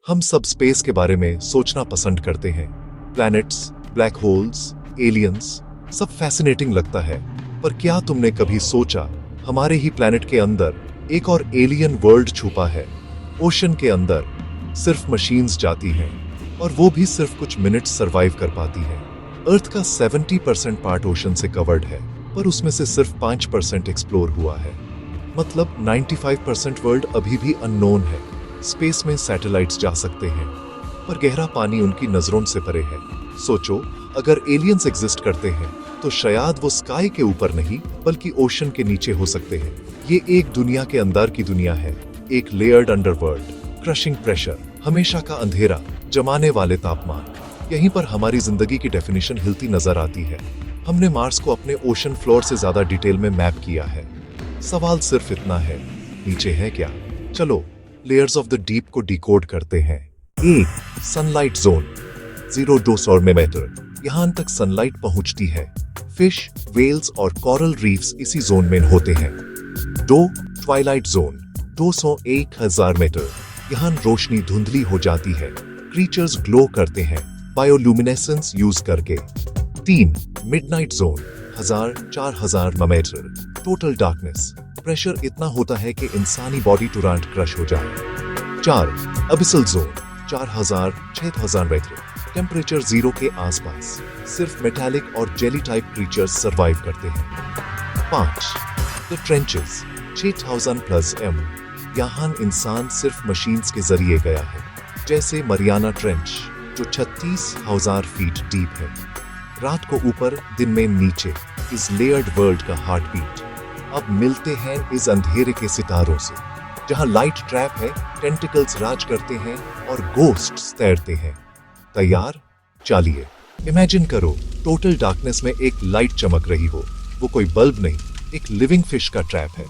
हम सब स्पेस के बारे में सोचना पसंद करते हैं। प्लैनेट्स, ब्लैक होल्स, एलियंस, सब फैसिनेटिंग लगता है। पर क्या तुमने कभी सोचा हमारे ही प्लैनेट के अंदर एक और एलियन वर्ल्ड छुपा है? ओशन के अंदर सिर्फ मशीन्स जाती हैं और वो भी सिर्फ कुछ मिनट्स सरवाइव कर पाती हैं। अर्थ का 70% पार्ट ओशन से कवर्ड है, पर उसमें से सिर्फ 5% एक्सप्लोर हुआ है। मतलब 95% वर्ल्ड अभी भी अननोन है। स्पेस में सैटेलाइट्स जा सकते हैं, पर गहरा पानी उनकी नजरों से परे है। सोचो, अगर एलियंस एग्जिस्ट करते हैं तो शायद वो स्काई के ऊपर नहीं बल्कि ओशन के नीचे हो सकते हैं। ये एक दुनिया के अंदर की दुनिया है, एक लेयर्ड अंडरवर्ल्ड, क्रशिंग प्रेशर, हमेशा का अंधेरा, जमाने वाले तापमान। यहीं पर हमारी जिंदगी की डेफिनेशन हिलती नजर आती है। हमने मार्स को अपने ओशन फ्लोर से ज्यादा डिटेल में मैप किया है। सवाल सिर्फ इतना है, नीचे है क्या? चलो लेयर्स ऑफ द डीप को डिकोड करते हैं। सनलाइट जोन 0-200 मीटर, यहां तक सनलाइट पहुंचती है। फिश, वेल्स और कोरल रीफ्स इसी जोन में होते हैं। 2. ट्वाइलाइट जोन 200-1000 मीटर, यहां रोशनी धुंधली हो जाती है। क्रीचर्स ग्लो करते हैं बायोल्यूमिनेसेंस यूज करके। 3. Midnight zone 1000-4000 metre, total darkness, pressure इतना होता है कि इंसानी बॉडी तुरंत क्रश हो जाए। 4. अबिसल जोन 4000-6000 मीटर, टेम्परेचर 0 के आसपास, सिर्फ मेटालिक और जेली टाइप क्रीचर्स सरवाइव करते हैं। 5. द ट्रेंचेस 6000+m, यहाँ इंसान सिर्फ मशीन्स के जरिए गया है, जैसे मरियाना ट्रेंच जो 36,000 फीट डीप है। रात को ऊपर, दिन में नीचे, इस लेयर्ड वर्ल्ड का हार्ट बीट। अब मिलते हैं इस अंधेरे के सितारों से, जहां लाइट ट्रैप है, टेंटिकल्स राज करते हैं और गोस्ट्स तैरते हैं। तैयार? चलिए इमेजिन करो, टोटल डार्कनेस में एक लाइट चमक रही हो। वो कोई बल्ब नहीं, एक लिविंग फिश का ट्रैप है।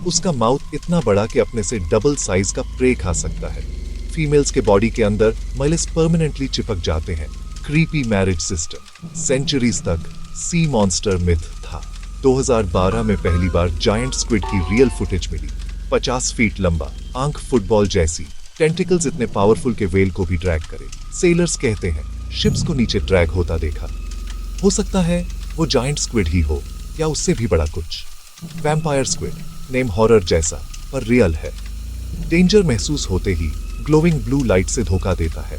उसका माउथ इतना बड़ा कि अपने से डबल साइज का प्रे खा सकता है। फीमेल्स के बॉडी के अंदर मइलस परमानेंटली चिपक जाते हैं। क्रीपी मैरिज सिस्टम, सेंचुरीज तक सी मॉन्स्टर मिथ था। 2012 में पहली बार जायंट स्क्विड की रियल फुटेज मिली। 50 फीट लंबा, आंख फुटबॉल जैसी, टेंटिकल्स इतने पावरफुल के वेल को भी ड्रैग करे। सेलर्स कहते हैं शिप्स को नीचे ड्रैग होता देखा। हो सकता है वो जायंट स्क्विड ही हो, या उससे भी बड़ा कुछ। वैम्पायर स्क्विड, नेम हॉरर जैसा, पर रियल है। डेंजर महसूस होते ही ग्लोइंग ब्लू लाइट से धोखा देता है।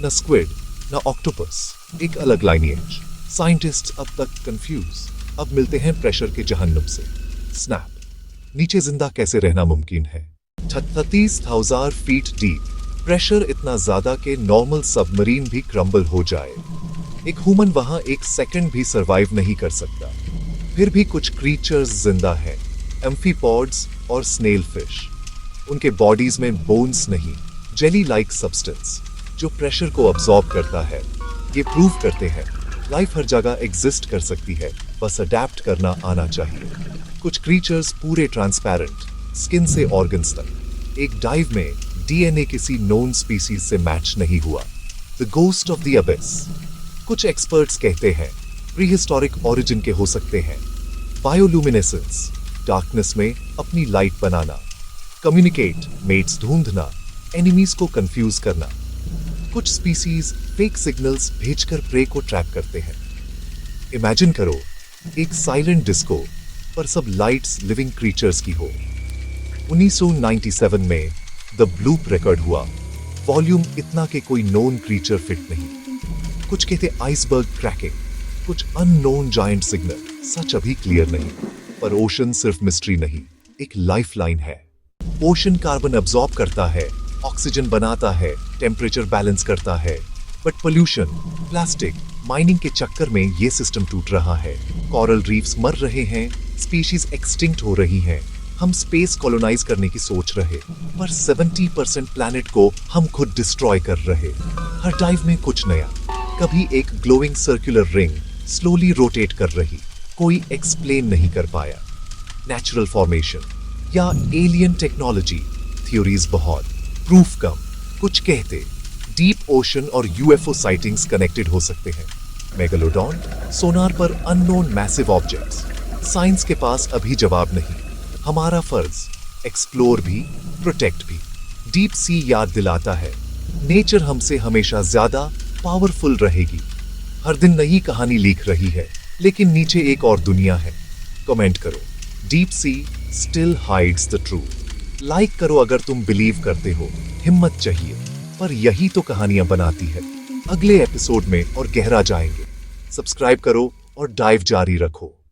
न स्क्विड न ऑक्टोपस, एक अलग लाइनेज। साइंटिस्ट्स अब तक कंफ्यूज। अब मिलते हैं प्रेशर के जहन्नुम से। स्नैप, नीचे जिंदा कैसे रहना मुमकिन है? 36,000 फीट डीप, प्रेशर इतना ज्यादा कि नॉर्मल सबमरीन भी क्रम्बल हो जाए। एक ह्यूमन वहां एक सेकंड भी सरवाइव नहीं कर सकता। फिर भी कुछ क्रीचर्स जिंदा हैं, एम्फीपॉड्स और स्नेल फिश। उनके बॉडीज में बोन्स नहीं, जेली लाइक सब्सटेंस जो प्रेशर को अब्सॉर्ब करता है। ये प्रूव करते हैं लाइफ हर जगह एग्जिस्ट कर सकती है, बस अडेप्ट करना आना चाहिए। कुछ क्रीचर्स पूरे ट्रांसपेरेंट, स्किन से ऑर्गन्स तक। एक डाइव में डीएनए किसी नोन स्पीसीज से मैच नहीं हुआ। The ghost of the abyss, कुछ एक्सपर्ट्स कहते हैं प्रीहिस्टोरिक ओरिजिन के हो सकते हैं। बायोल्यूमिनेसेंस, डार्कनेस में अपनी लाइट बनाना। कम्युनिकेट, मेट्स ढूंढना, एनिमीज को कंफ्यूज करना। कुछ स्पीसीज फेक सिग्नल्स भेजकर प्रे को ट्रैप करते हैं। इमेजिन करो, एक साइलेंट डिस्को, पर सब लाइट्स लिविंग क्रीचर्स की हो। 1997 में द ब्लूप रिकॉर्ड हुआ। वॉल्यूम इतना कि कोई नोन क्रीचर फिट नहीं। कुछ कहते आइसबर्ग क्रैकिंग, कुछ अननोन जायंट सिग्नल। सच अभी क्लियर नहीं, पर ओशन सिर्फ मिस्ट्री नहीं, एक लाइफलाइन है। ओशन कार्बन अब्सॉर्ब करता है, ऑक्सीजन बनाता है, टेम्परेचर बैलेंस करता है। बट पोल्यूशन, प्लास्टिक, माइनिंग के चक्कर में ये सिस्टम टूट रहा है। कोरल रीफ्स मर रहे हैं, स्पीशीज एक्सटिंक्ट हो रही हैं। हम स्पेस कॉलोनाइज करने की सोच रहे, पर 70% प्लैनेट को हम खुद डिस्ट्रॉय कर रहे। हर डाइव में कुछ नया। कभी एक glowing circular ring slowly rotate कर रही, कोई एक्सप्लेन नहीं कर पाया। नेचुरल फॉर्मेशन या एलियन टेक्नोलॉजी, थ्योरीज बहुत, प्रूफ कम। कुछ कहते डीप ओशन और यूएफओ साइटिंग्स कनेक्टेड हो सकते हैं। मेगालोडॉन, सोनार पर अननोन मैसिव ऑब्जेक्ट्स। साइंस के पास अभी जवाब नहीं। हमारा फर्ज एक्सप्लोर भी, प्रोटेक्ट भी। डीप सी याद दिलाता है नेचर हमसे हमेशा ज्यादा पावरफुल रहेगी। हर दिन नई कहानी लिख रही है, लेकिन नीचे एक और दुनिया है। कमेंट करो, deep sea still hides the truth. Like करो अगर तुम बिलीव करते हो। हिम्मत चाहिए, पर यही तो कहानियां बनाती है। अगले एपिसोड में और गहरा जाएंगे। सब्सक्राइब करो और डाइव जारी रखो।